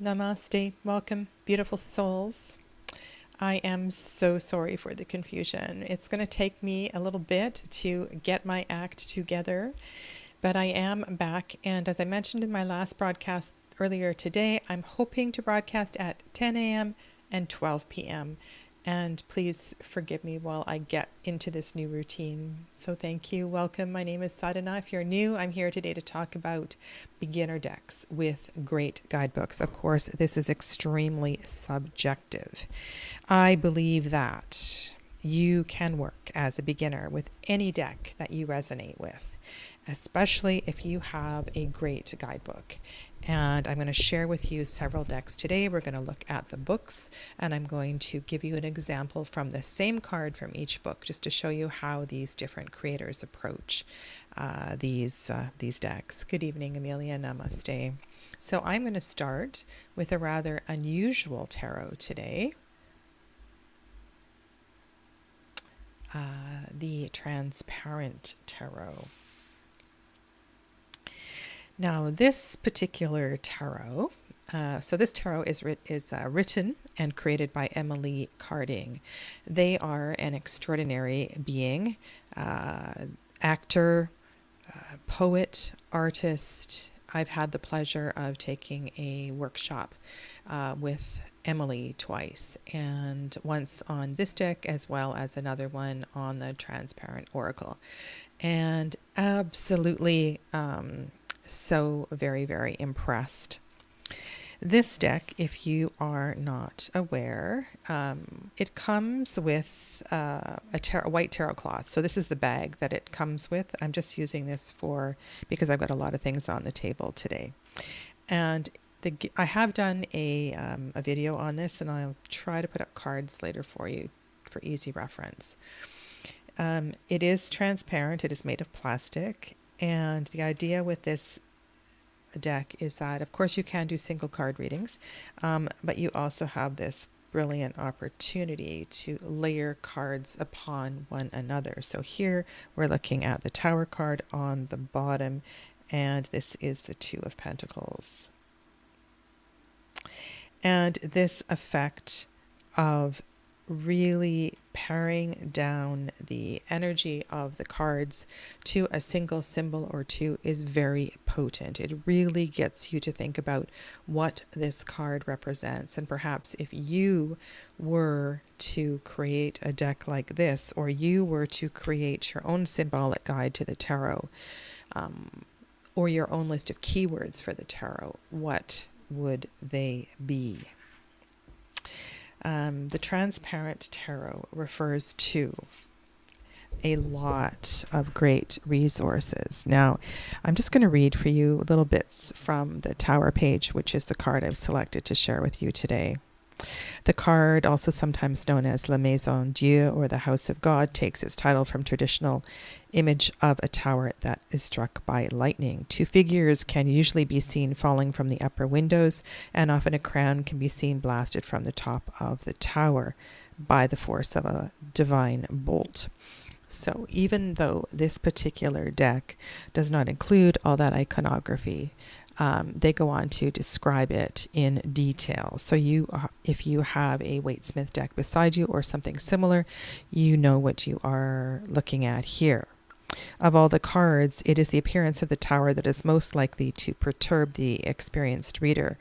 Namaste. Welcome, beautiful souls. I am so sorry for the confusion. It's going to take me a little bit to get my act together, but I am back. And as I mentioned in my last broadcast earlier today, I'm hoping to broadcast at 10 a.m. and 12 p.m. And please forgive me while I get into this new routine. So thank you. Welcome. My name is Sadhana. If you're new, I'm here today to talk about beginner decks with great guidebooks. Of course, this is extremely subjective. I believe that you can work as a beginner with any deck that you resonate with, especially if you have a great guidebook. And I'm going to share with you several decks today. We're going to look at the books, and I'm going to give you an example from the same card from each book, just to show you how these different creators approach these decks. Good evening, Amelia. Namaste. So I'm going to start with a rather unusual tarot today. The Transparent Tarot. Now, this particular tarot, so this tarot is written and created by Emily Carding. They are an extraordinary being, actor, poet, artist. I've had the pleasure of taking a workshop with Emily twice, and once on this deck as well as another one on the Transparent Oracle. And absolutely so very, very impressed. This deck, if you are not aware, it comes with a white tarot cloth. So this is the bag that it comes with. I'm just using this because I've got a lot of things on the table today. And I have done a video on this, and I'll try to put up cards later for you for easy reference. It is transparent. It is made of plastic. And the idea with this deck is that, of course, you can do single card readings, but you also have this brilliant opportunity to layer cards upon one another. So here we're looking at the Tower card on the bottom, and this is the Two of Pentacles. And this effect of really paring down the energy of the cards to a single symbol or two is very potent. It really gets you to think about what this card represents. And perhaps if you were to create a deck like this, or you were to create your own symbolic guide to the tarot, or your own list of keywords for the tarot, what would they be? The Transparent Tarot refers to a lot of great resources. Now, I'm just going to read for you little bits from the Tower page, which is the card I've selected to share with you today. The card, also sometimes known as La Maison Dieu, or the House of God, takes its title from traditional image of a tower that is struck by lightning. Two figures can usually be seen falling from the upper windows, and often a crown can be seen blasted from the top of the tower by the force of a divine bolt. So even though this particular deck does not include all that iconography, they go on to describe it in detail. So if you have a Waite-Smith deck beside you or something similar, you know what you are looking at here. Of all the cards, it is the appearance of the tower that is most likely to perturb the experienced reader.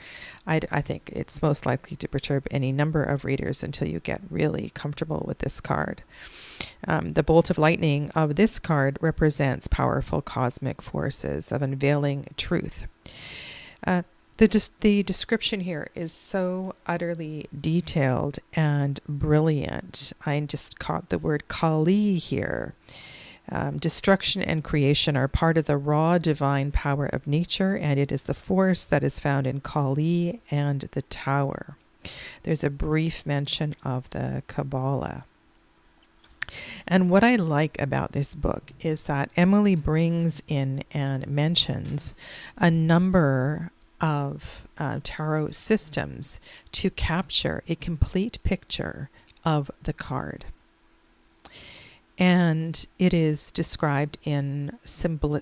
I think it's most likely to perturb any number of readers until you get really comfortable with this card. The bolt of lightning of this card represents powerful cosmic forces of unveiling truth. The description here is so utterly detailed and brilliant. I just caught the word Kali here. Destruction and creation are part of the raw divine power of nature, and it is the force that is found in Kali and the Tower. There's a brief mention of the Kabbalah. And what I like about this book is that Emily brings in and mentions a number of tarot systems to capture a complete picture of the card. And it is described in simple,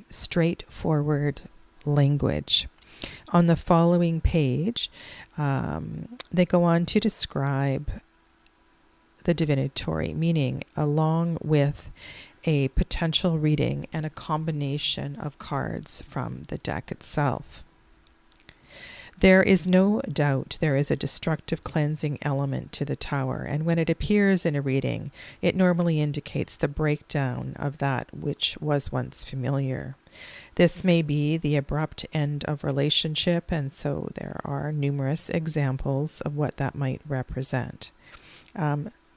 straightforward language. On the following page, they go on to describe the divinatory meaning along with a potential reading and a combination of cards from the deck itself. There is no doubt there is a destructive cleansing element to the tower, and when it appears in a reading, it normally indicates the breakdown of that which was once familiar. This may be the abrupt end of relationship, and so there are numerous examples of what that might represent.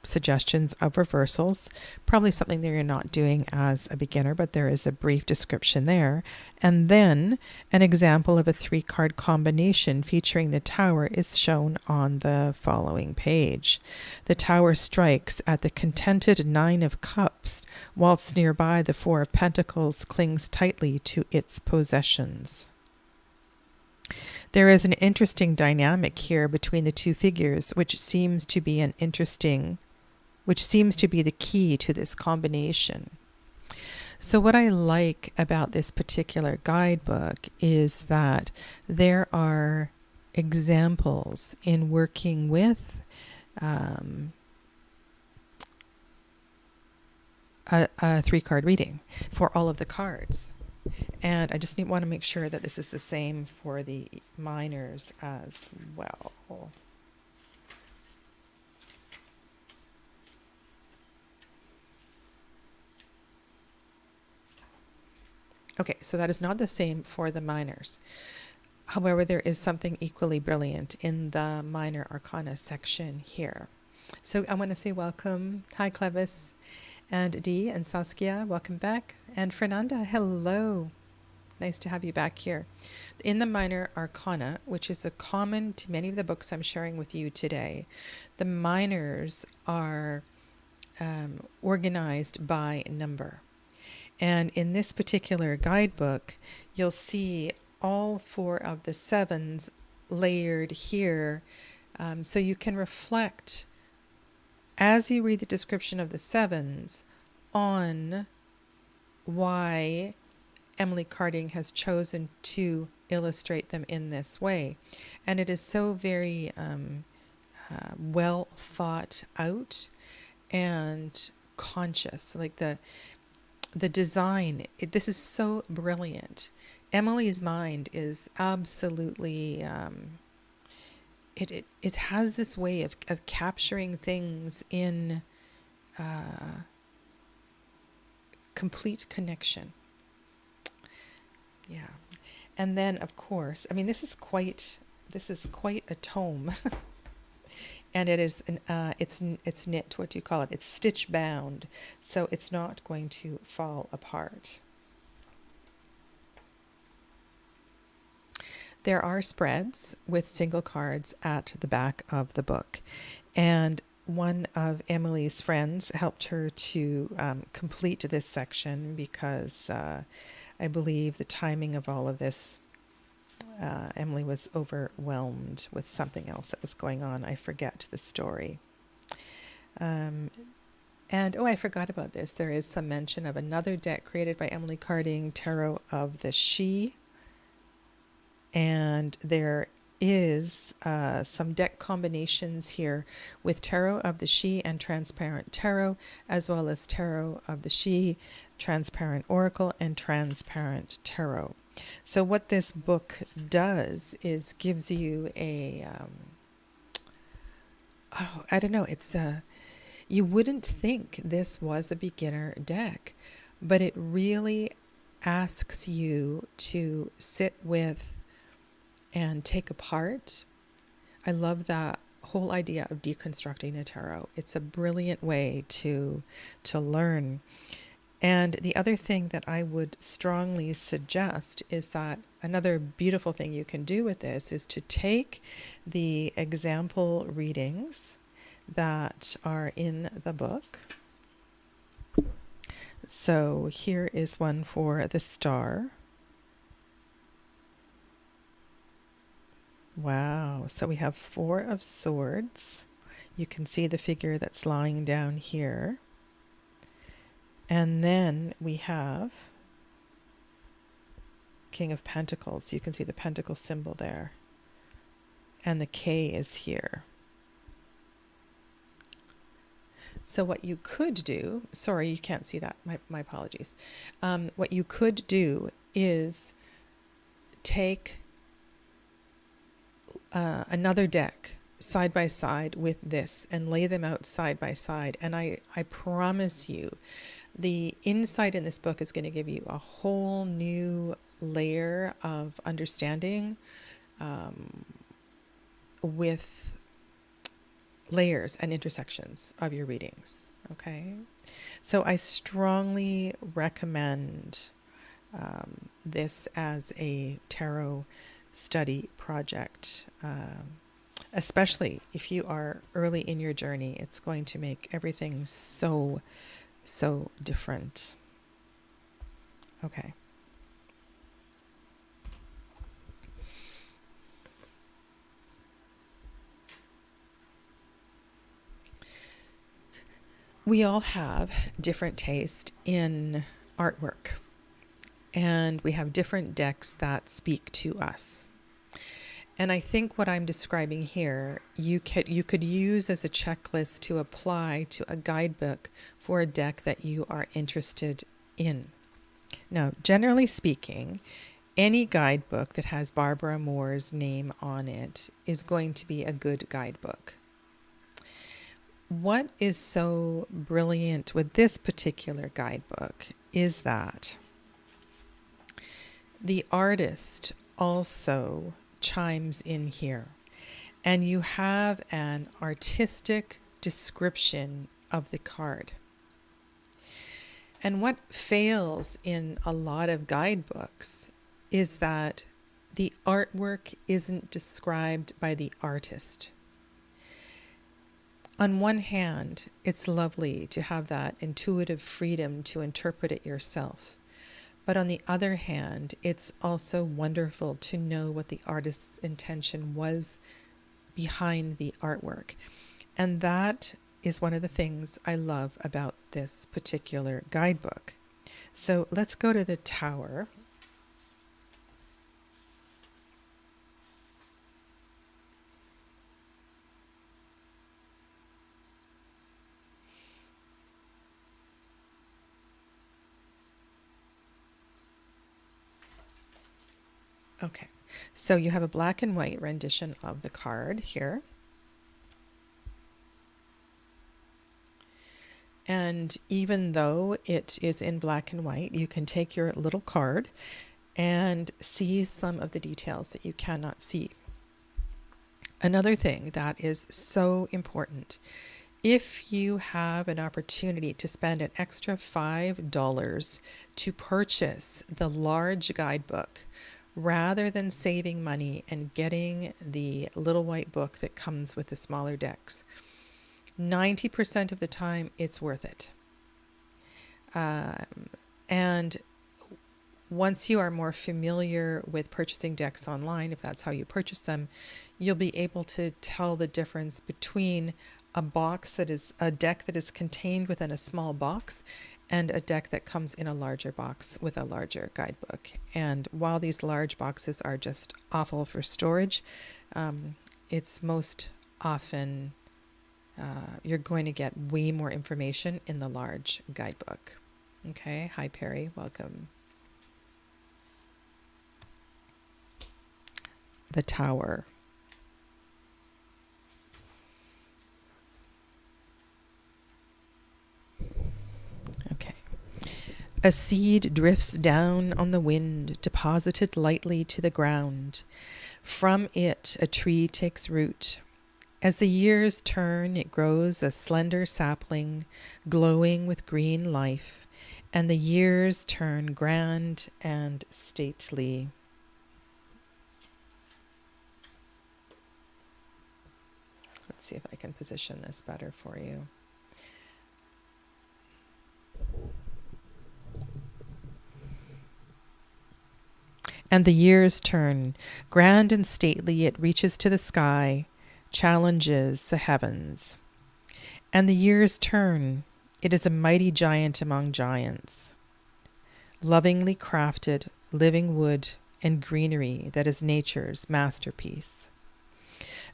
Suggestions of reversals, probably something that you're not doing as a beginner, but there is a brief description there. And then an example of a 3-card combination featuring the tower is shown on the following page. The tower strikes at the contented 9 of Cups, whilst nearby the 4 of Pentacles clings tightly to its possessions. There is an interesting dynamic here between the two figures, which seems to be the key to this combination. So what I like about this particular guidebook is that there are examples in working with a 3-card reading for all of the cards. And I just want to make sure that this is the same for the minors as well. Okay, so that is not the same for the minors. However, there is something equally brilliant in the minor arcana section here. So I want to say welcome. Hi, Clevis and Dee and Saskia. Welcome back. And Fernanda, hello. Nice to have you back here. In the minor arcana, which is a common to many of the books I'm sharing with you today, the minors are organized by number. And in this particular guidebook, you'll see all 4 of the 7s layered here. So you can reflect, as you read the description of the 7s, on why Emily Carding has chosen to illustrate them in this way. And it is so very well thought out and conscious. Like the design, this is so brilliant. Emily's mind is absolutely, it has this way of capturing things in complete connection. Yeah. And then, of course, I mean, this is quite a tome. And it is it's knit, what do you call it? It's stitch bound, so it's not going to fall apart. There are spreads with single cards at the back of the book, and one of Emily's friends helped her to complete this section because I believe the timing of all of this, Emily was overwhelmed with something else that was going on. I forget the story. And, I forgot about this. There is some mention of another deck created by Emily Carding, Tarot of the She. And there is some deck combinations here with Tarot of the She and Transparent Tarot, as well as Tarot of the She, Transparent Oracle, and Transparent Tarot. So what this book does is gives you a, I don't know, it's you wouldn't think this was a beginner deck, but it really asks you to sit with and take apart. I love that whole idea of deconstructing the tarot. It's a brilliant way to learn. And the other thing that I would strongly suggest is that another beautiful thing you can do with this is to take the example readings that are in the book. So here is one for the Star. Wow, so we have 4 of Swords. You can see the figure that's lying down here. And then we have King of Pentacles. You can see the pentacle symbol there. And the K is here. So what you could do, sorry, you can't see that, my apologies. What you could do is take another deck side by side with this and lay them out side by side. And I promise you, the insight in this book is going to give you a whole new layer of understanding with layers and intersections of your readings. Okay, so I strongly recommend this as a tarot study project, especially if you are early in your journey. It's going to make everything so different. Okay. We all have different taste in artwork, and we have different decks that speak to us. And I think what I'm describing here, you could use as a checklist to apply to a guidebook for a deck that you are interested in. Now, generally speaking, any guidebook that has Barbara Moore's name on it is going to be a good guidebook. What is so brilliant with this particular guidebook is that the artist also chimes in here, and you have an artistic description of the card. And what fails in a lot of guidebooks is that the artwork isn't described by the artist. On one hand, it's lovely to have that intuitive freedom to interpret it yourself. But on the other hand, it's also wonderful to know what the artist's intention was behind the artwork. And that is one of the things I love about this particular guidebook. So let's go to the Tower. Okay, so you have a black and white rendition of the card here. And even though it is in black and white, you can take your little card and see some of the details that you cannot see. Another thing that is so important, if you have an opportunity to spend an extra $5 to purchase the large guidebook, rather than saving money and getting the little white book that comes with the smaller decks, 90% of the time it's worth it. And once you are more familiar with purchasing decks online, if that's how you purchase them, you'll be able to tell the difference between a deck that is contained within a small box and a deck that comes in a larger box with a larger guidebook. And while these large boxes are just awful for storage, it's most often you're going to get way more information in the large guidebook. Okay, hi Perry, welcome. The Tower. Okay. A seed drifts down on the wind, deposited lightly to the ground. From it, a tree takes root. As the years turn, it grows a slender sapling, glowing with green life, and the years turn grand and stately. Let's see if I can position this better for you. And the years turn. Grand and stately, it reaches to the sky, challenges the heavens. And the years turn. It is a mighty giant among giants. Lovingly crafted, living wood, and greenery that is nature's masterpiece.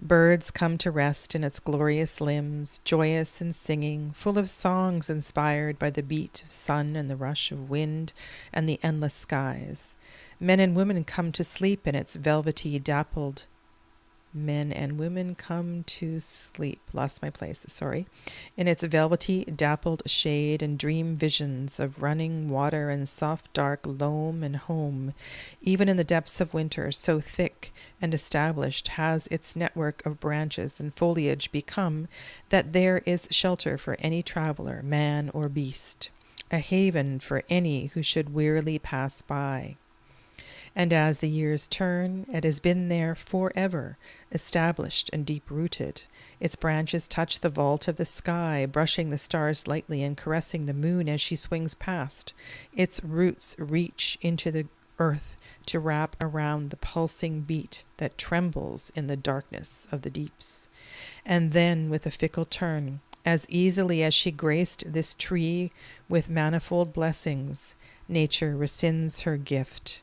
Birds come to rest in its glorious limbs, joyous and singing, full of songs inspired by the beat of sun and the rush of wind and the endless skies. Men and women come to sleep in its velvety dappled Men and women come to sleep. Lost my place, sorry. In its velvety, dappled shade and dream visions of running water and soft dark loam and home. Even in the depths of winter, so thick and established has its network of branches and foliage become that there is shelter for any traveler, man or beast, a haven for any who should wearily pass by. And as the years turn, it has been there forever, established and deep-rooted. Its branches touch the vault of the sky, brushing the stars lightly and caressing the moon as she swings past. Its roots reach into the earth to wrap around the pulsing beat that trembles in the darkness of the deeps. And then, with a fickle turn, as easily as she graced this tree with manifold blessings, nature rescinds her gift.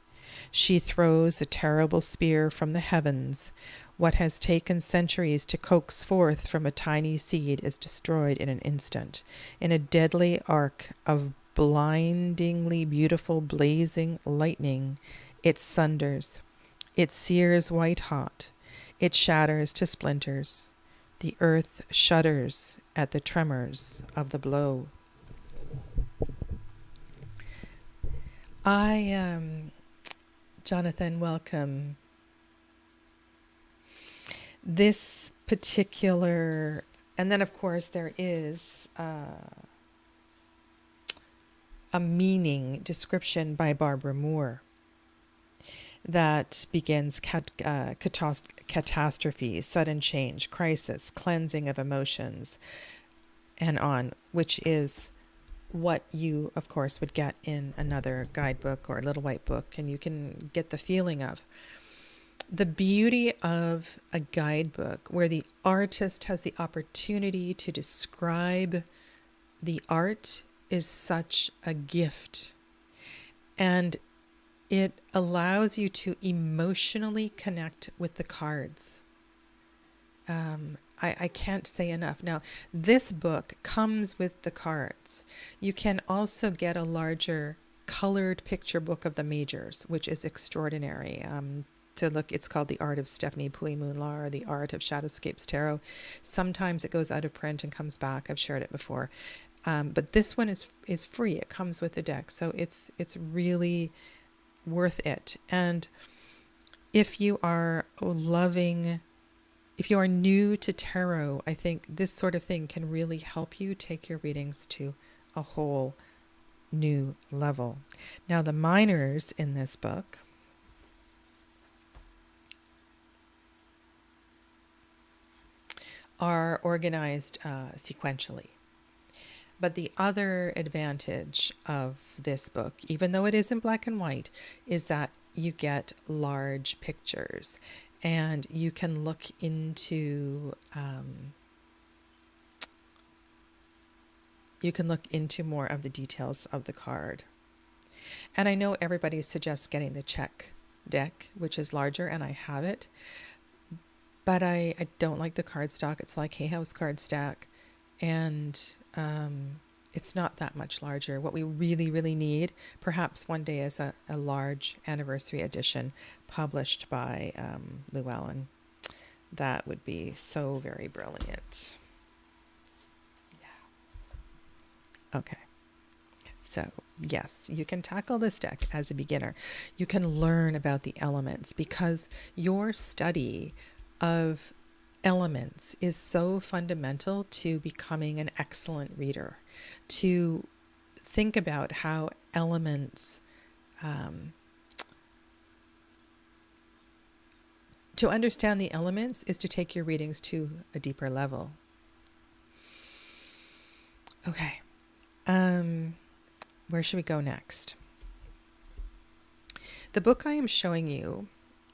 She throws a terrible spear from the heavens. What has taken centuries to coax forth from a tiny seed is destroyed in an instant. In a deadly arc of blindingly beautiful blazing lightning, it sunders. It sears white hot. It shatters to splinters. The earth shudders at the tremors of the blow. Jonathan, welcome. This particular, and then of course there is a meaning description by Barbara Moore that begins catastrophe, sudden change, crisis, cleansing of emotions, and on, which is what you, of course, would get in another guidebook or a little white book, and you can get the feeling of. The beauty of a guidebook where the artist has the opportunity to describe the art is such a gift. And it allows you to emotionally connect with the cards. I can't say enough. Now, this book comes with the cards. You can also get a larger colored picture book of the majors, which is extraordinary. To look, it's called The Art of Stephanie Pui-Mun or The Art of Shadowscapes Tarot. Sometimes it goes out of print and comes back. I've shared it before. But this one is free. It comes with the deck. So it's really worth it. And if you are if you are new to tarot, I think this sort of thing can really help you take your readings to a whole new level. Now, the minors in this book are organized sequentially. But the other advantage of this book, even though it is in black and white, is that you get large pictures and you can look into more of the details of the card. And I know everybody suggests getting the check deck, which is larger, and I have it. But I don't like the cardstock. It's like Hay House cardstock. And it's not that much larger. What we really, really need, perhaps one day, is a large anniversary edition published by Llewellyn. That would be so very brilliant. Yeah. Okay. So, yes, you can tackle this deck as a beginner. You can learn about the elements because your study of elements is so fundamental to becoming an excellent reader. To think about how elements, to understand the elements is to take your readings to a deeper level. Okay, where should we go next? The book I am showing you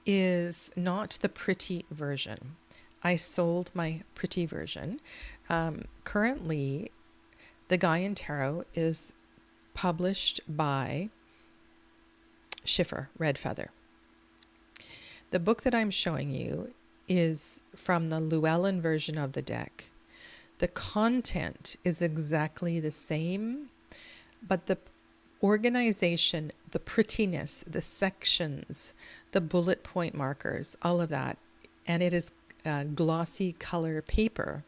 is not the pretty version. I sold my pretty version. Currently, the Gaian Tarot is published by Schiffer, Red Feather. The book that I'm showing you is from the Llewellyn version of the deck. The content is exactly the same, but the organization, the prettiness, the sections, the bullet point markers, all of that, and it is glossy color paper,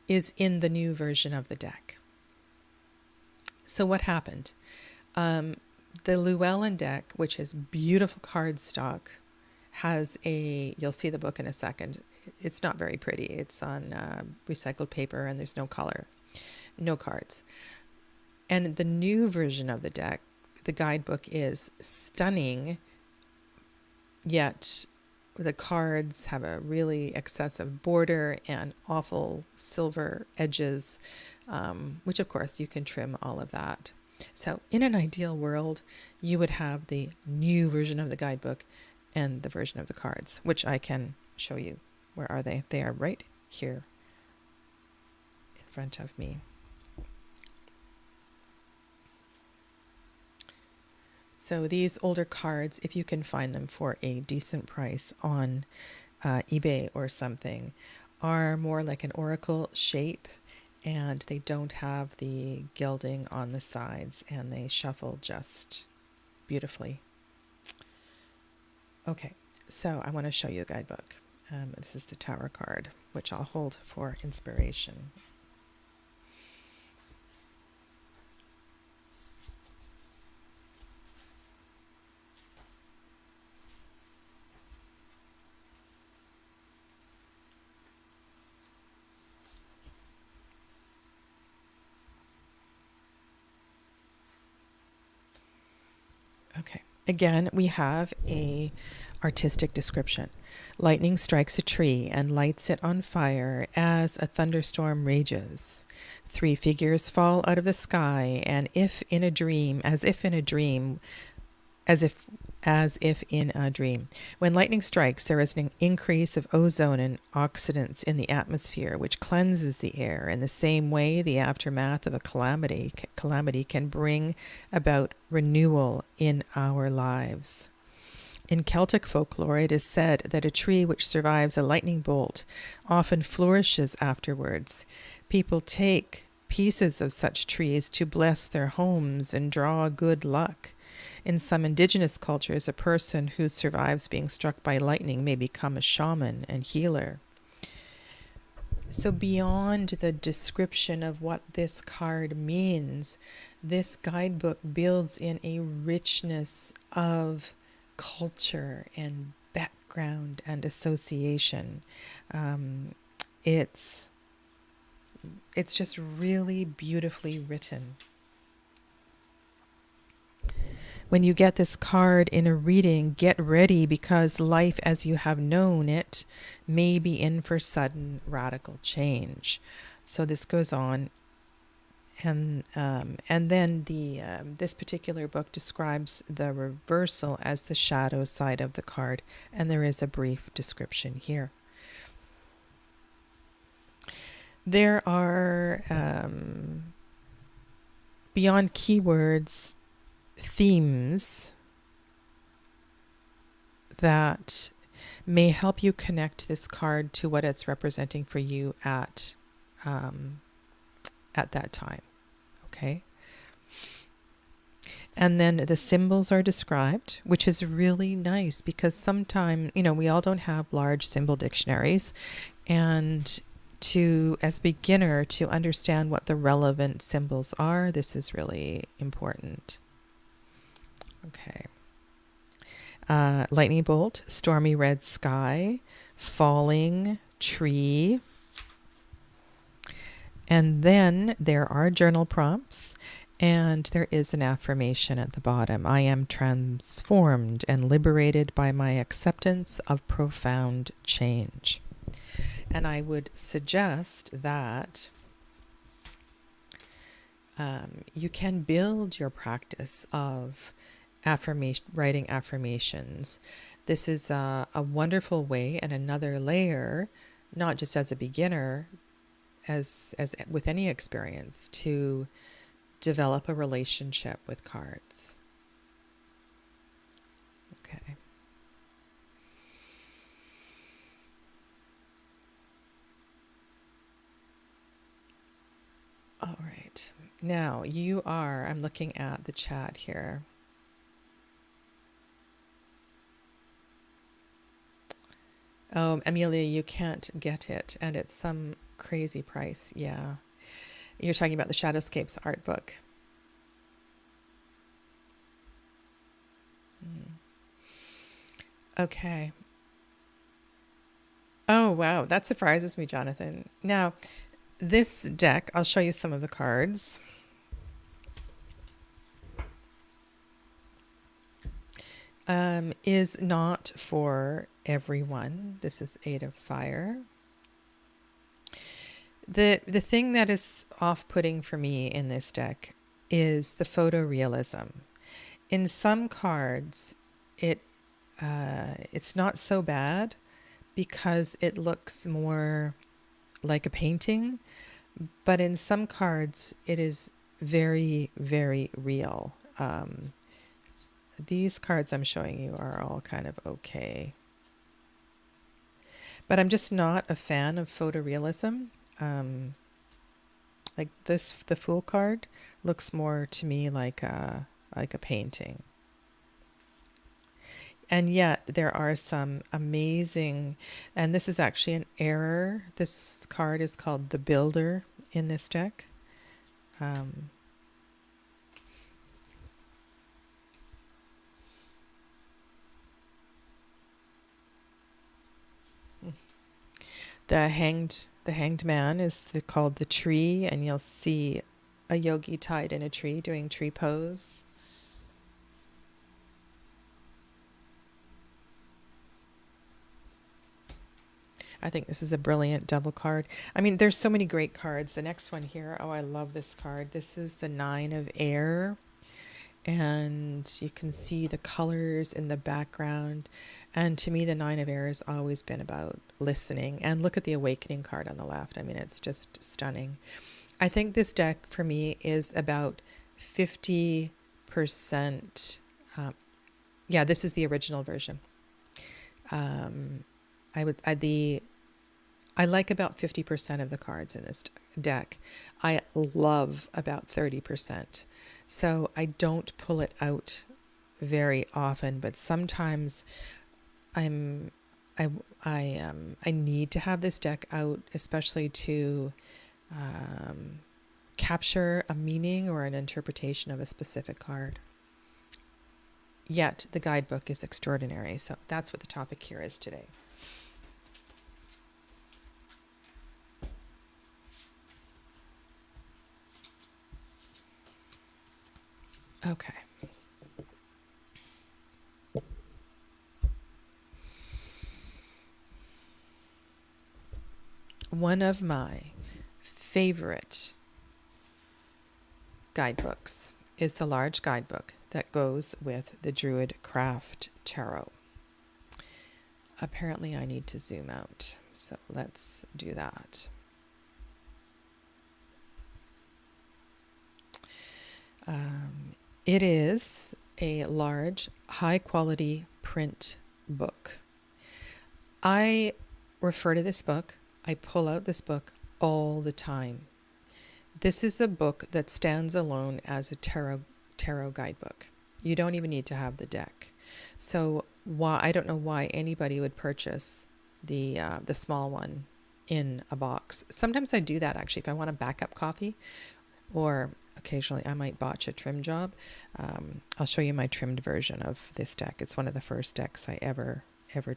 is in the new version of the deck. So what happened? The Llewellyn deck, which is beautiful cardstock, has you'll see the book in a second. It's not very pretty. It's on recycled paper and there's no color, no cards. And the new version of the deck, the guidebook, is stunning, yet the cards have a really excessive border and awful silver edges, which of course you can trim all of that. So in an ideal world, you would have the new version of the guidebook and the version of the cards, which I can show you. Where are they? They are right here in front of me. So these older cards, if you can find them for a decent price on eBay or something, are more like an oracle shape, and they don't have the gilding on the sides, and they shuffle just beautifully. Okay, so I want to show you the guidebook. This is the Tower card, which I'll hold for inspiration. Okay, again, we have a artistic description. Lightning strikes a tree and lights it on fire as a thunderstorm rages. 3 figures fall out of the sky, and as if in a dream, when lightning strikes, there is an increase of ozone and oxidants in the atmosphere, which cleanses the air. In the same way, the aftermath of a calamity can bring about renewal in our lives. In Celtic folklore, it is said that a tree which survives a lightning bolt often flourishes afterwards. People take pieces of such trees to bless their homes and draw good luck. In some indigenous cultures, a person who survives being struck by lightning may become a shaman and healer. So beyond the description of what this card means, this guidebook builds in a richness of culture and background and association. It's just really beautifully written. When you get this card in a reading, get ready, because life as you have known it may be in for sudden radical change. So this goes on, and then this particular book describes the reversal as the shadow side of the card, and there is a brief description here. There are beyond keywords, themes that may help you connect this card to what it's representing for you at that time. Okay. And then the symbols are described, which is really nice, because sometimes, we all don't have large symbol dictionaries, and as a beginner, to understand what the relevant symbols are, this is really important. Okay. Lightning bolt, stormy red sky, falling tree. And then there are journal prompts, and there is an affirmation at the bottom. I am transformed and liberated by my acceptance of profound change. And I would suggest that you can build your practice of writing affirmations. This is a wonderful way and another layer, not just as a beginner, as with any experience, to develop a relationship with cards. Okay. Now, I'm looking at the chat here. Oh, Amelia, you can't get it, and it's some crazy price. Yeah. You're talking about the Shadowscapes art book. Okay. Oh, wow. That surprises me, Jonathan. Now, this deck, I'll show you some of the cards. Is not for everyone. This is 8 of Fire. The thing that is off-putting for me in this deck is the photorealism. In some cards, it's not so bad because it looks more like a painting, but in some cards, it is very, very real. These cards I'm showing you are all kind of okay. But I'm just not a fan of photorealism. Like this, the Fool card looks more to me like a painting. And yet there are some amazing, and this is actually an error. This card is called the Builder in this deck. The hanged man is called the Tree, and you'll see a yogi tied in a tree doing tree pose. I think this is a brilliant double card. I mean, there's so many great cards. The next one here, oh, I love this card. This is the 9 of Air, and you can see the colors in the background. And to me, the 9 of Air has always been about listening. And look at the Awakening card on the left. I mean, it's just stunning. I think this deck for me is about 50%. Yeah, this is the original version. I like about 50% of the cards in this deck. I love about 30%. So I don't pull it out very often, but sometimes I need to have this deck out, especially to capture a meaning or an interpretation of a specific card. Yet the guidebook is extraordinary. So that's what the topic here is today. Okay. One of my favorite guidebooks is the large guidebook that goes with the Druidcraft Tarot. Apparently I need to zoom out, so let's do that. It is a large, high-quality print book. I refer to this book, I pull out this book all the time. This is a book that stands alone as a tarot guidebook. You don't even need to have the deck. So I don't know why anybody would purchase the small one in a box. Sometimes I do that actually if I want a backup copy, or occasionally I might botch a trim job. I'll show you my trimmed version of this deck. It's one of the first decks I ever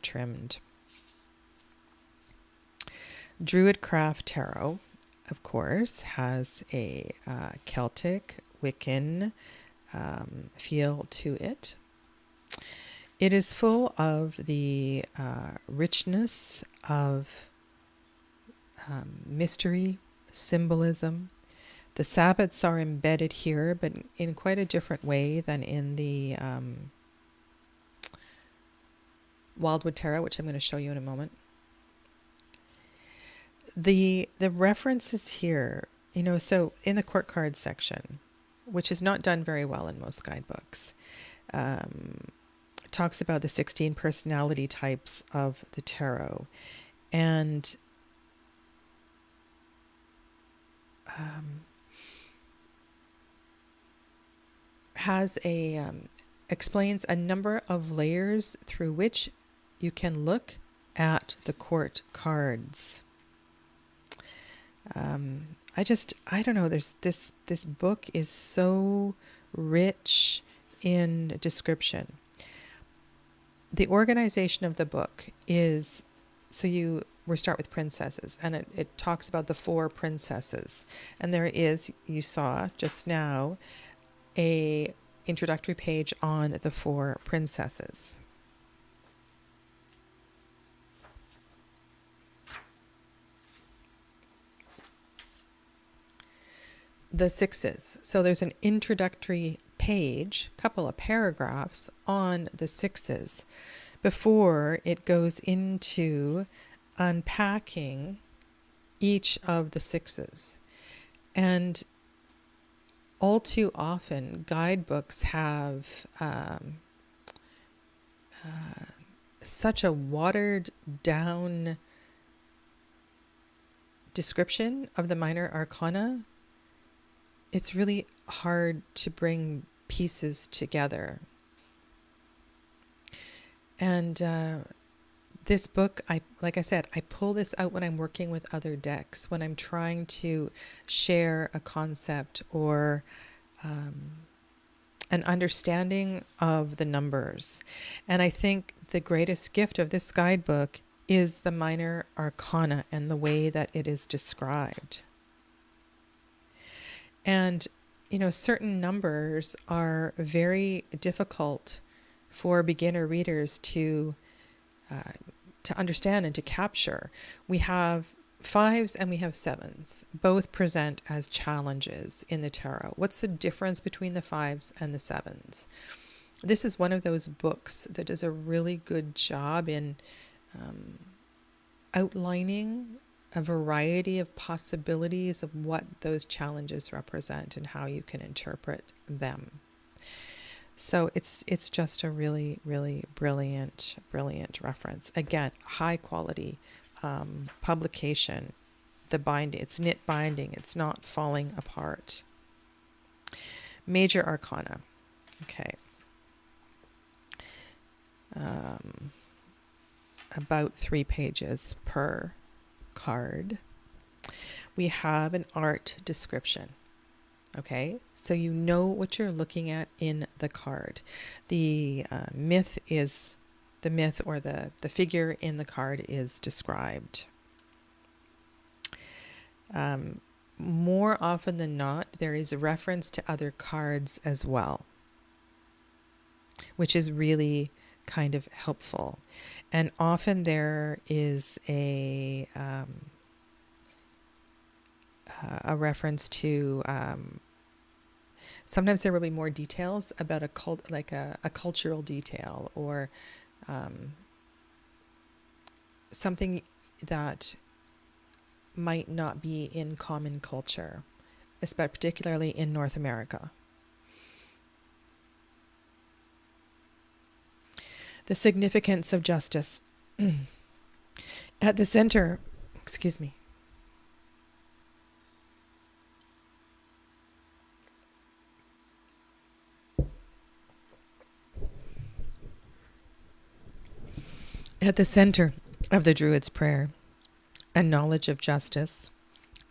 trimmed. Druidcraft Tarot, of course, has a Celtic, Wiccan feel to it. It is full of the richness of mystery, symbolism. The Sabbats are embedded here, but in quite a different way than in the Wildwood Tarot, which I'm going to show you in a moment. The references here, so in the court card section, which is not done very well in most guidebooks, talks about the 16 personality types of the tarot. And has explains a number of layers through which you can look at the court cards. I don't know, this book is so rich in description. The organization of the book is, we start with princesses, and it talks about the 4 princesses. And there is, you saw just now, a introductory page on the 4 princesses. The 6s. So there's an introductory page, couple of paragraphs on the 6s before it goes into unpacking each of the 6s. And all too often, guidebooks have such a watered down description of the minor arcana. It's really hard to bring pieces together. And this book, like I said, I pull this out when I'm working with other decks, when I'm trying to share a concept or an understanding of the numbers. And I think the greatest gift of this guidebook is the minor arcana and the way that it is described. And, certain numbers are very difficult for beginner readers to understand and to capture. We have 5s and we have 7s. Both present as challenges in the tarot. What's the difference between the 5s and the 7s? This is one of those books that does a really good job in outlining a variety of possibilities of what those challenges represent and how you can interpret them. So it's just a really, really brilliant reference. Again, high quality publication. The binding, it's knit binding. It's not falling apart. Major arcana. Okay. About 3 pages per card. We have an art description. Okay, so you know what you're looking at in the card. The myth or the figure in the card is described. More often than not, there is a reference to other cards as well, which is really kind of helpful. And often there is a reference to sometimes there will be more details about a cultural detail or something that might not be in common culture, particularly in North America. The significance of justice. At the center, At the center of the Druid's prayer, a knowledge of justice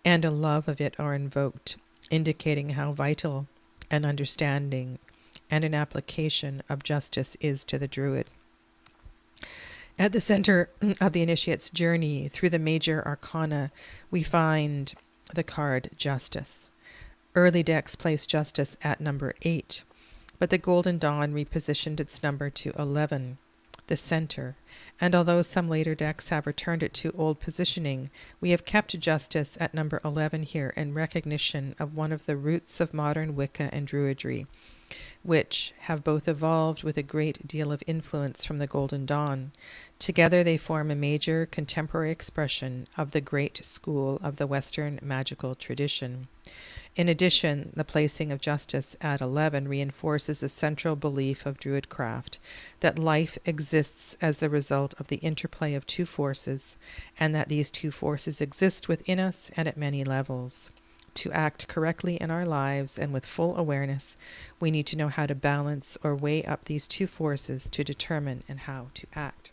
and a love of it are invoked, indicating how vital an understanding and an application of justice is to the Druid. At the center of the initiate's journey through the major arcana, we find the card Justice. Early decks placed Justice at number 8, but the Golden Dawn repositioned its number to 11, the center, and although some later decks have returned it to old positioning, we have kept Justice at number 11 here in recognition of one of the roots of modern Wicca and Druidry, which have both evolved with a great deal of influence from the Golden Dawn. Together they form a major contemporary expression of the great school of the Western magical tradition. In addition, the placing of Justice at 11 reinforces a central belief of Druidcraft, that life exists as the result of the interplay of two forces, and that these two forces exist within us and at many levels. to act correctly in our lives and with full awareness, we need to know how to balance or weigh up these two forces to determine and how to act.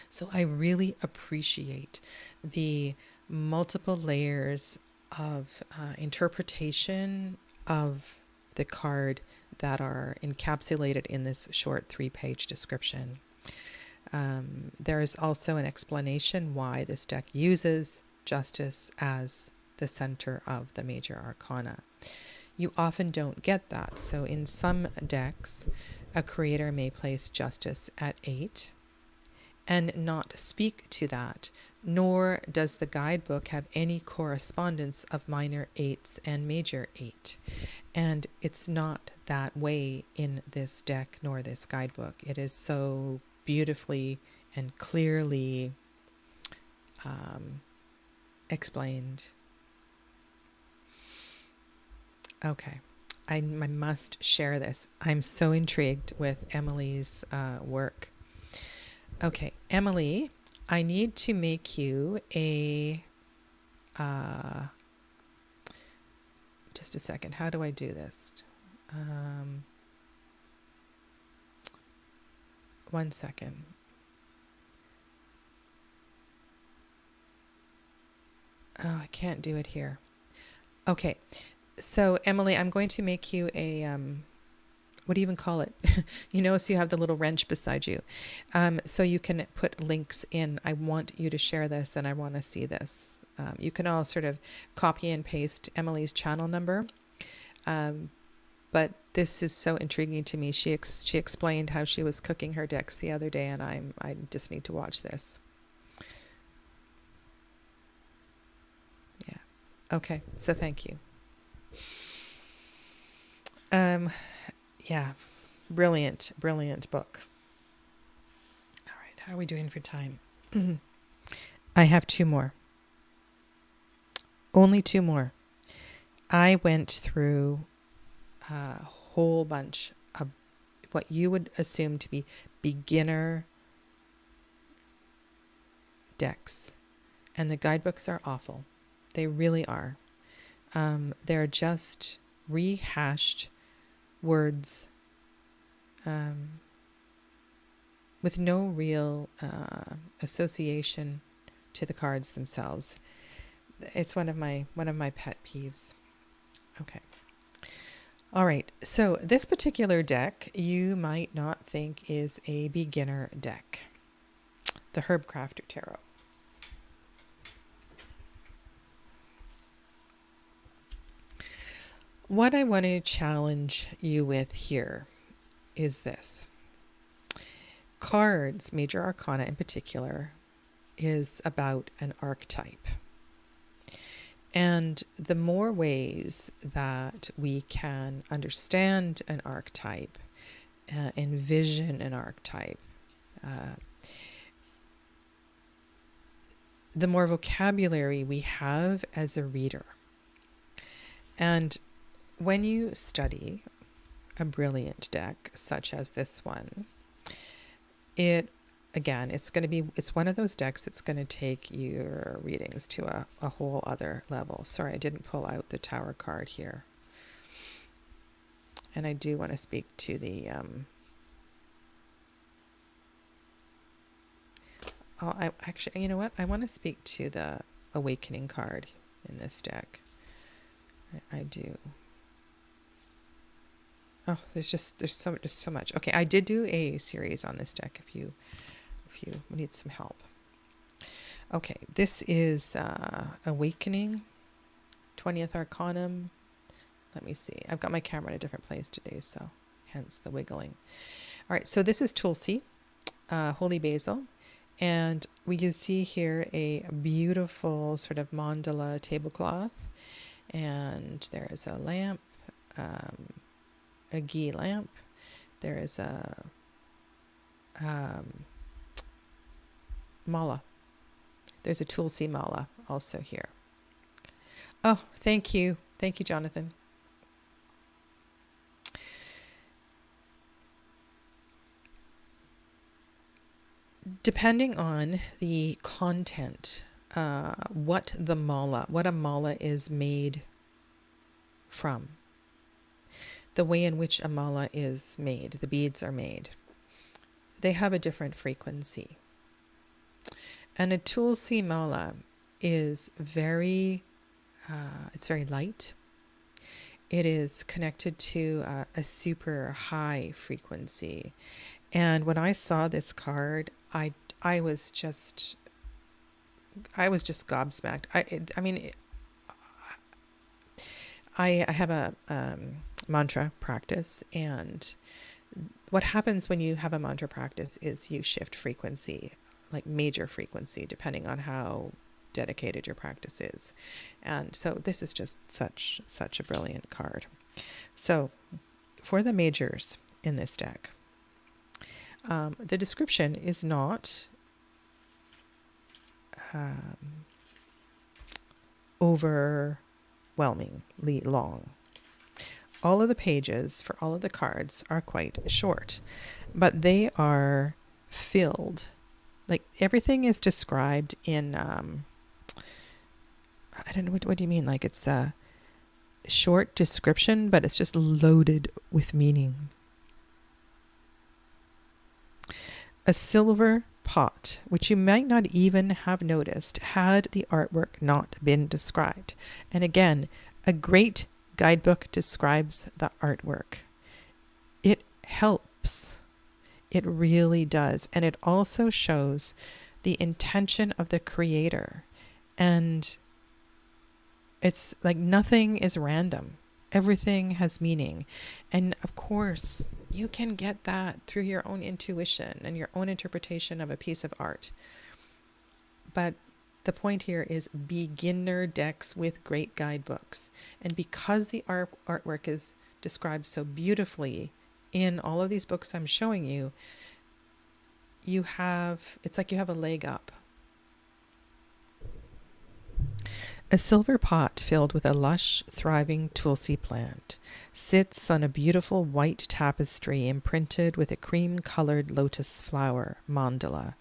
So I really appreciate the multiple layers of interpretation of the card that are encapsulated in this short 3-page description. There is also an explanation why this deck uses justice as the center of the major arcana. You often don't get that. So in some decks, a creator may place justice at 8 and not speak to that, nor does the guidebook have any correspondence of minor 8s and major 8. And it's not that way in this deck nor this guidebook. It is so beautifully and clearly explained. Okay, I must share this. I'm so intrigued with Emily's work. Okay, Emily, I need to make you a, just a second, how do I do this? 1 second. Oh, I can't do it here. Okay, so Emily, I'm going to make you a, what do you even call it? You know, so you have the little wrench beside you. So you can put links in. I want you to share this and I want to see this. You can all sort of copy and paste Emily's channel number. But this is so intriguing to me. She explained how she was cooking her decks the other day, and I just need to watch this. Yeah. Okay. So thank you. Yeah. Brilliant, brilliant book. All right. How are we doing for time? I have 2 more. Only 2 more. I went through a whole bunch of what you would assume to be beginner decks. And the guidebooks are awful. They really are. They're just rehashed words with no real association to the cards themselves. It's one of my pet peeves. Okay. All right, so this particular deck you might not think is a beginner deck. The Herbcrafter Tarot. What I want to challenge you with here is this. Cards, Major Arcana in particular, is about an archetype. And the more ways that we can understand an archetype, envision an archetype, the more vocabulary we have as a reader. And when you study a brilliant deck such as this one, it's one of those decks that's going to take your readings to a whole other level. Sorry, I didn't pull out the Tower card here. And I do want to speak to the actually, you know what? I want to speak to the Awakening card in this deck. I do. Oh, there's so much. Okay, I did do a series on this deck if you need some help. Okay, this is Awakening, 20th Arcanum. Let me see. I've got my camera in a different place today, so hence the wiggling. All right, so this is Tulsi, Holy Basil. And you see here a beautiful sort of mandala tablecloth. And there is a lamp, a ghee lamp. There is a mala. There's a Tulsi mala also here. Oh, thank you. Thank you, Jonathan. Depending on the content what a mala is made from, the way in which a mala is made, the beads are made. They have a different frequency. And a tulsi mala is it's very light. It is connected to a super high frequency. And when I saw this card, I was just gobsmacked. I have a mantra practice, and what happens when you have a mantra practice is you shift frequency, like major frequency, depending on how dedicated your practice is. And so this is just such a brilliant card. So for the majors in this deck, the description is not overwhelmingly long. All of the pages for all of the cards are quite short, but they are filled. Like everything is described in, I don't know, what do you mean? Like it's a short description, but it's just loaded with meaning. A silver pot, which you might not even have noticed had the artwork not been described. And again, a great guidebook describes the artwork. It helps. It really does. And it also shows the intention of the creator. And it's like nothing is random. Everything has meaning. And of course, you can get that through your own intuition and your own interpretation of a piece of art. But the point here is beginner decks with great guidebooks. And because the artwork is described so beautifully in all of these books I'm showing you, it's like you have a leg up. A silver pot filled with a lush, thriving tulsi plant sits on a beautiful white tapestry imprinted with a cream-colored lotus flower, mandala.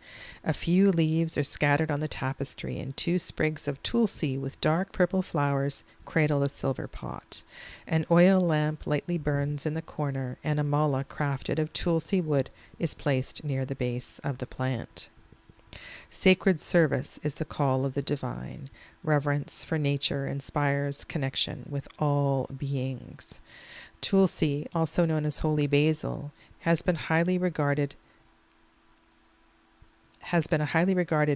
A few leaves are scattered on the tapestry, and 2 sprigs of tulsi with dark purple flowers cradle the silver pot. An oil lamp lightly burns in the corner, and a mala crafted of tulsi wood is placed near the base of the plant. Sacred service is the call of the divine. Reverence for nature inspires connection with all beings. Tulsi, also known as holy basil, has been a highly regarded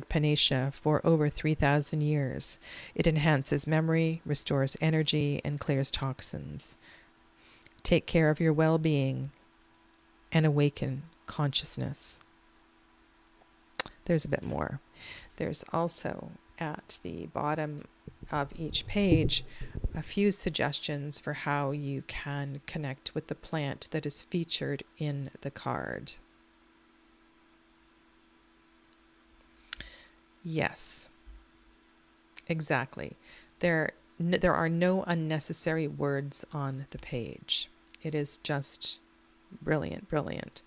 panacea for over 3,000 years. It enhances memory, restores energy, and clears toxins. Take care of your well-being and awaken consciousness. There's a bit more. There's also at the bottom of each page a few suggestions for how you can connect with the plant that is featured in the card. Yes, exactly. There are no unnecessary words on the page. It is just brilliant, brilliant.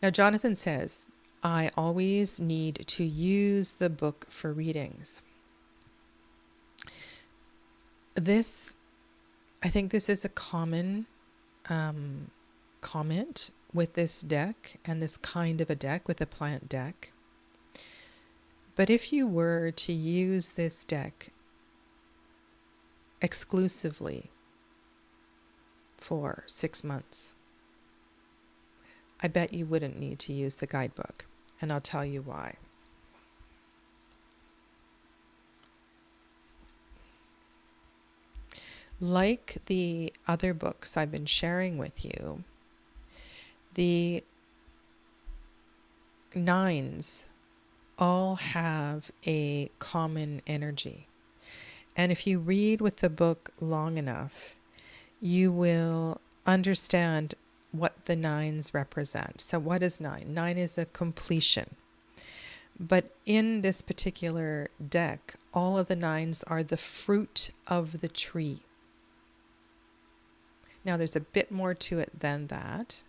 Now, Jonathan says, I always need to use the book for readings. I think this is a common comment with this deck and this kind of a deck, with a plant deck. But if you were to use this deck exclusively for 6 months, I bet you wouldn't need to use the guidebook, and I'll tell you why. Like the other books I've been sharing with you, the 9s all have a common energy. And if you read with the book long enough, you will understand what the 9s represent. So what is 9? 9 is a completion. But in this particular deck, all of the 9s are the fruit of the tree. Now there's a bit more to it than that.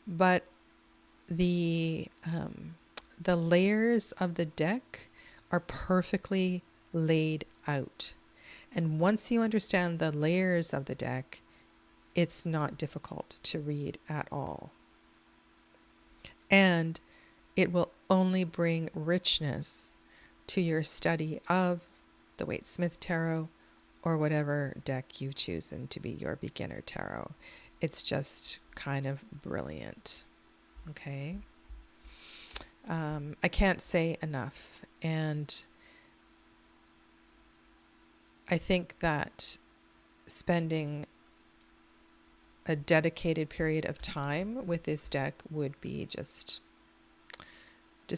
But the the layers of the deck are perfectly laid out. And once you understand the layers of the deck, it's not difficult to read at all. And it will only bring richness to your study of the Waite-Smith Tarot or whatever deck you choose to be your beginner tarot. It's just kind of brilliant. Okay? I can't say enough. And I think that spending a dedicated period of time with this deck would be just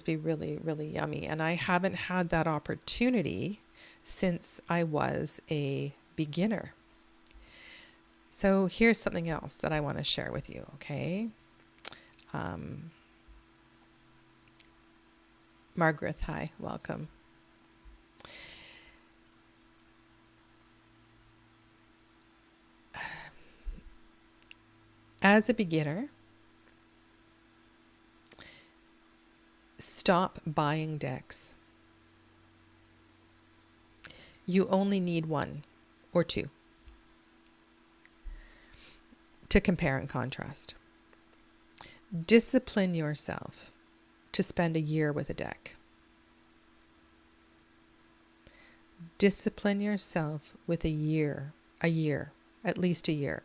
be really, really yummy. And I haven't had that opportunity since I was a beginner. So here's something else that I want to share with you, okay? Margaret, hi, welcome. As a beginner, stop buying decks. You only need one or two to compare and contrast. Discipline yourself to spend a year with a deck. Discipline yourself with a year, at least a year.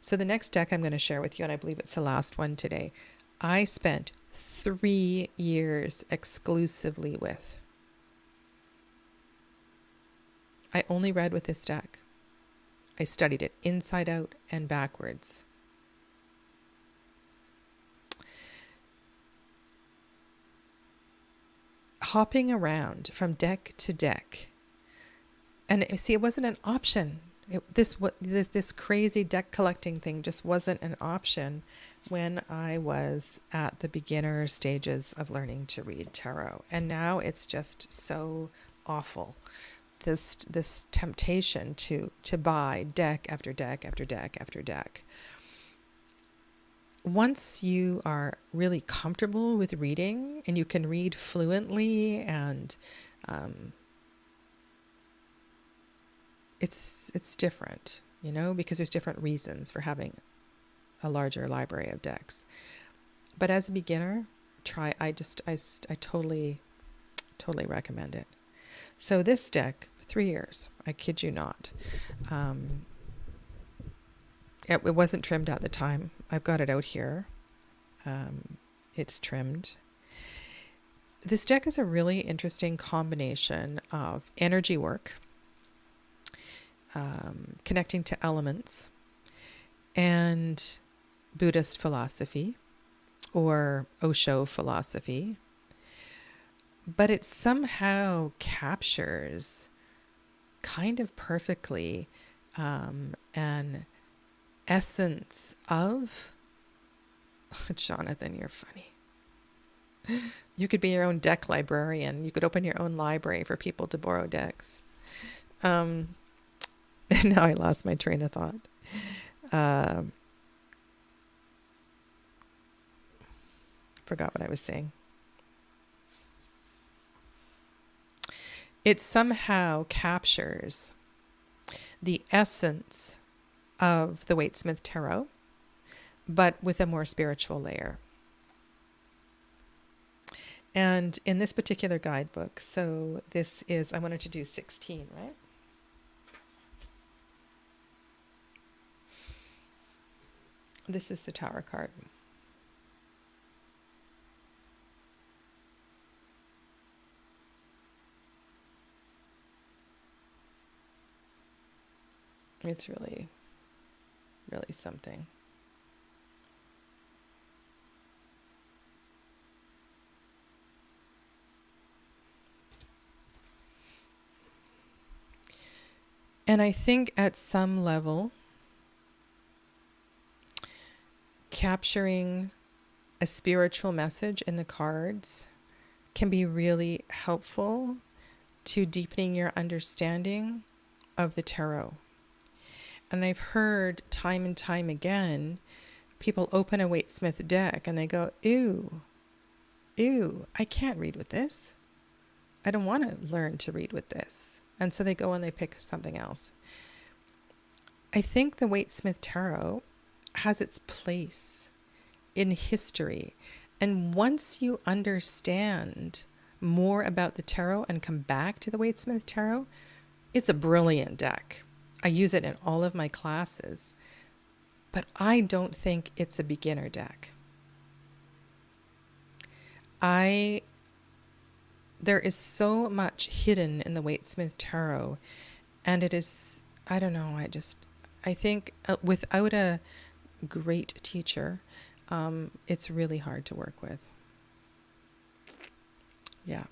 So the next deck I'm going to share with you, and I believe it's the last one today, I spent 3 years exclusively with. I only read with this deck. I studied it inside out and backwards. Hopping around from deck to deck. And see, it wasn't an option. This crazy deck collecting thing just wasn't an option when I was at the beginner stages of learning to read tarot. And now it's just so awful. This temptation to buy deck after deck after deck after deck. Once you are really comfortable with reading and you can read fluently and it's different, because there's different reasons for having a larger library of decks. But as a beginner, I totally recommend it. So this deck, 3 years, I kid you not. It wasn't trimmed at the time. I've got it out here. It's trimmed. This deck is a really interesting combination of energy work, connecting to elements, and Buddhist philosophy or Osho philosophy. But it somehow captures kind of perfectly an essence of Jonathan, you're funny. You could be your own deck librarian. You could open your own library for people to borrow decks. And now I lost my train of thought. Forgot what I was saying. It somehow captures the essence of the Waite-Smith Tarot, but with a more spiritual layer. And in this particular guidebook, so this is, I wanted to do 16, right? This is the Tower card. It's really, really something. And I think at some level, capturing a spiritual message in the cards can be really helpful to deepening your understanding of the tarot. And I've heard time and time again, people open a Waite-Smith deck and they go, ew, ew, I can't read with this. I don't want to learn to read with this. And so they go and they pick something else. I think the Waite-Smith Tarot has its place in history. And once you understand more about the tarot and come back to the Waite-Smith Tarot, it's a brilliant deck. I use it in all of my classes, but I don't think it's a beginner deck. There is so much hidden in the Waite-Smith Tarot, and it is, I don't know, I think without a great teacher, it's really hard to work with. Yeah,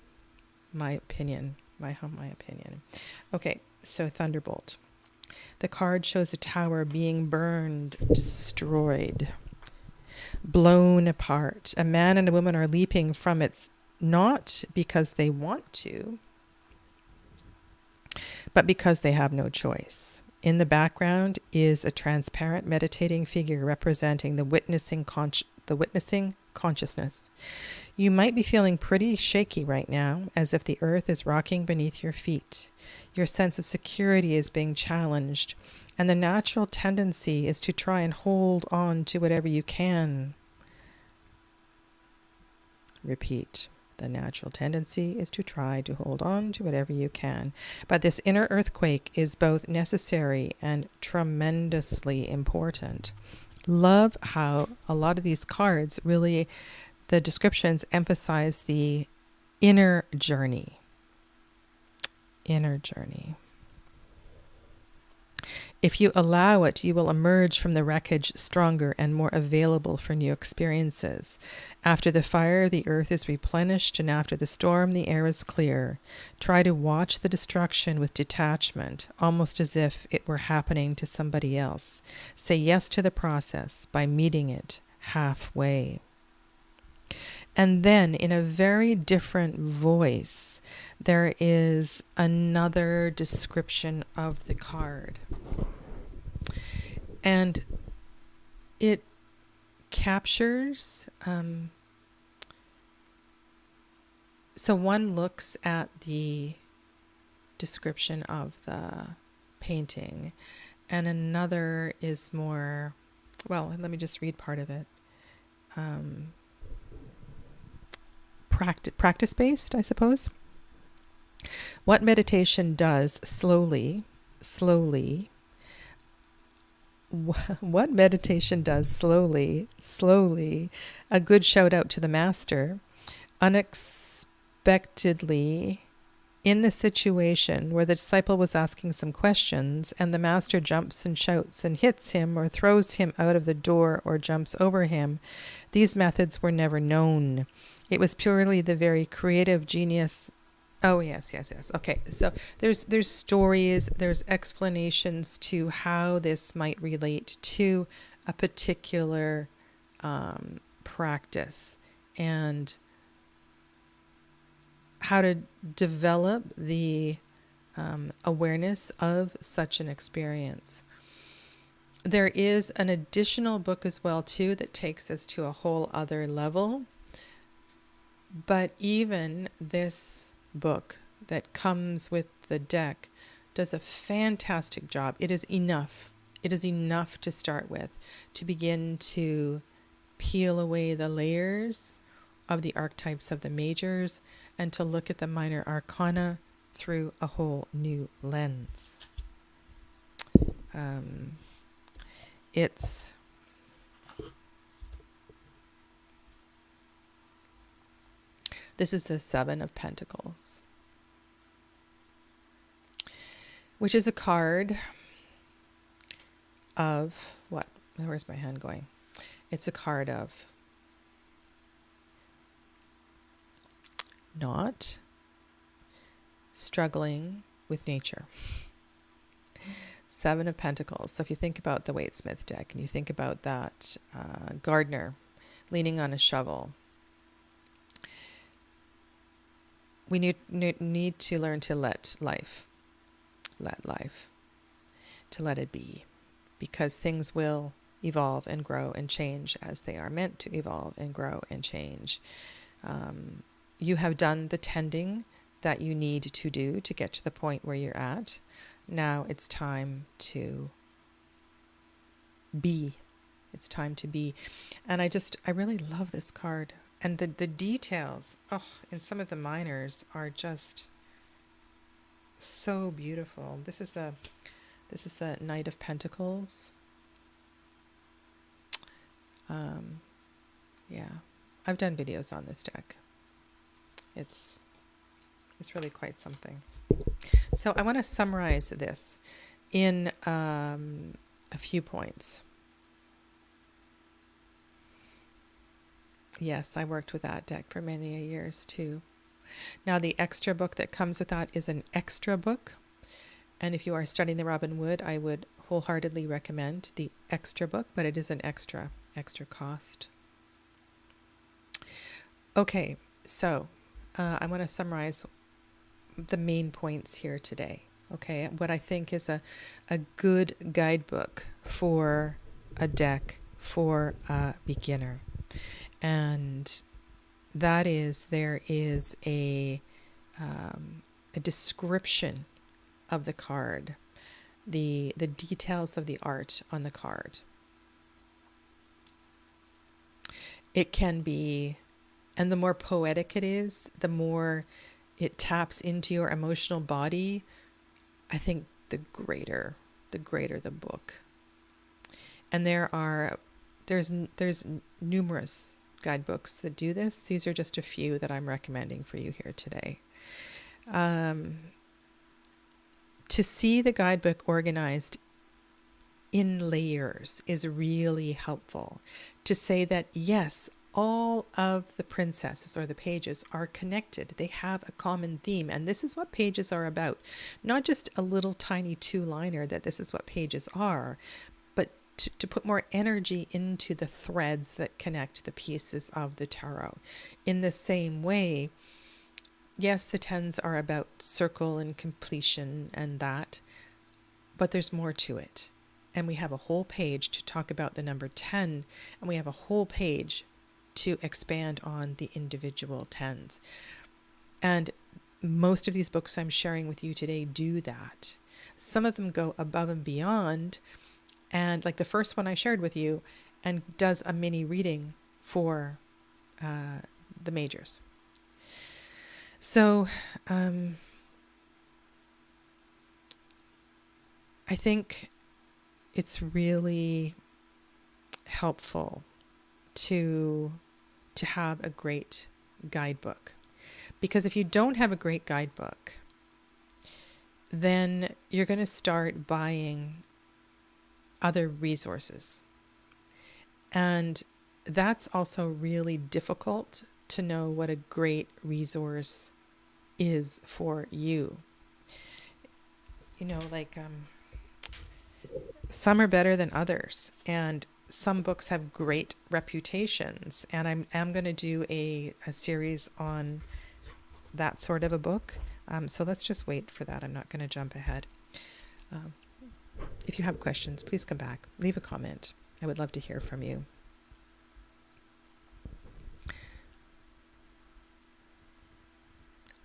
my opinion, my opinion. Okay, so Thunderbolt. The card shows a tower being burned, destroyed, blown apart. A man and a woman are leaping from it, not because they want to, but because they have no choice. In the background is a transparent meditating figure representing the witnessing consciousness. You might be feeling pretty shaky right now, as if the earth is rocking beneath your feet. Your sense of security is being challenged, and the natural tendency is to try and hold on to whatever you can. Repeat. The natural tendency is to try to hold on to whatever you can. But this inner earthquake is both necessary and tremendously important. Love how a lot of these cards really, the descriptions emphasize the inner journey. Inner journey. If you allow it, you will emerge from the wreckage stronger and more available for new experiences. After the fire, the earth is replenished, and after the storm, the air is clear. Try to watch the destruction with detachment, almost as if it were happening to somebody else. Say yes to the process by meeting it halfway. And then, in a very different voice, there is another description of the card. And it captures, so one looks at the description of the painting, and another is more, well, let me just read part of it. Practice-based, I suppose. What meditation does slowly, what meditation does slowly, a good shout out to the master, unexpectedly in the situation where the disciple was asking some questions and the master jumps and shouts and hits him or throws him out of the door or jumps over him. These methods were never known. It was purely the very creative genius. Oh, yes. Okay, so there's stories, there's explanations to how this might relate to a particular practice and how to develop the awareness of such an experience. There is an additional book as well, too, that takes us to a whole other level. But even this book that comes with the deck does a fantastic job. It is enough. It is enough to start with to begin to peel away the layers of the archetypes of the majors and to look at the minor arcana through a whole new lens. This is the Seven of Pentacles, which is a card of what? Where's my hand going? It's a card of not struggling with nature. Seven of Pentacles. So if you think about the Waite-Smith deck and you think about that gardener leaning on a shovel, we need to learn to let life, to let it be, because things will evolve and grow and change as they are meant to evolve and grow and change. You have done the tending that you need to do to get to the point where you're at. Now it's time to be. It's time to be. And I really love this card. And the details, in some of the minors are just so beautiful. This is the Knight of Pentacles. Yeah, I've done videos on this deck. It's really quite something. So I want to summarize this in a few points. Yes, I worked with that deck for many years too. Now the extra book that comes with that is an extra book. And if you are studying the Robin Wood, I would wholeheartedly recommend the extra book, but it is an extra cost. Okay, so I want to summarize the main points here today. Okay, what I think is a good guidebook for a deck for a beginner. And that is, there is a description of the card, the details of the art on the card. It can be, and the more poetic it is, the more it taps into your emotional body, I think the greater the book. And there's numerous guidebooks that do this. These are just a few that I'm recommending for you here today. To see the guidebook organized in layers is really helpful. To say that, yes, all of the princesses or the pages are connected. They have a common theme. And this is what pages are about. Not just a little tiny two-liner that this is what pages are, but to put more energy into the threads that connect the pieces of the tarot. In the same way, yes, the tens are about circle and completion and that, but there's more to it. And we have a whole page to talk about the number 10, and we have a whole page to expand on the individual tens. And most of these books I'm sharing with you today do that. Some of them go above and beyond, and like the first one I shared with you, and does a mini reading for the majors. So I think it's really helpful to have a great guidebook, because if you don't have a great guidebook, then you're going to start buying other resources, and that's also really difficult to know what a great resource is for you. You know, like some are better than others, and some books have great reputations, and I'm going to do a series on that sort of a book. So let's just wait for that. I'm not going to jump ahead. If you have questions, please come back. Leave a comment. I would love to hear from you.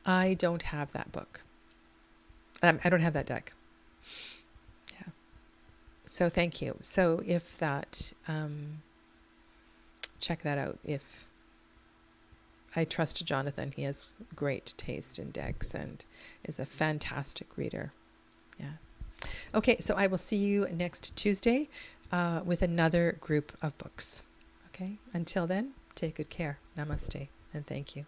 I don't have that book. I don't have that deck. Yeah. So thank you. So if that, check that out. If I trust Jonathan, he has great taste in decks and is a fantastic reader. Yeah. Okay, so I will see you next Tuesday with another group of books. Okay, until then, take good care. Namaste, and thank you.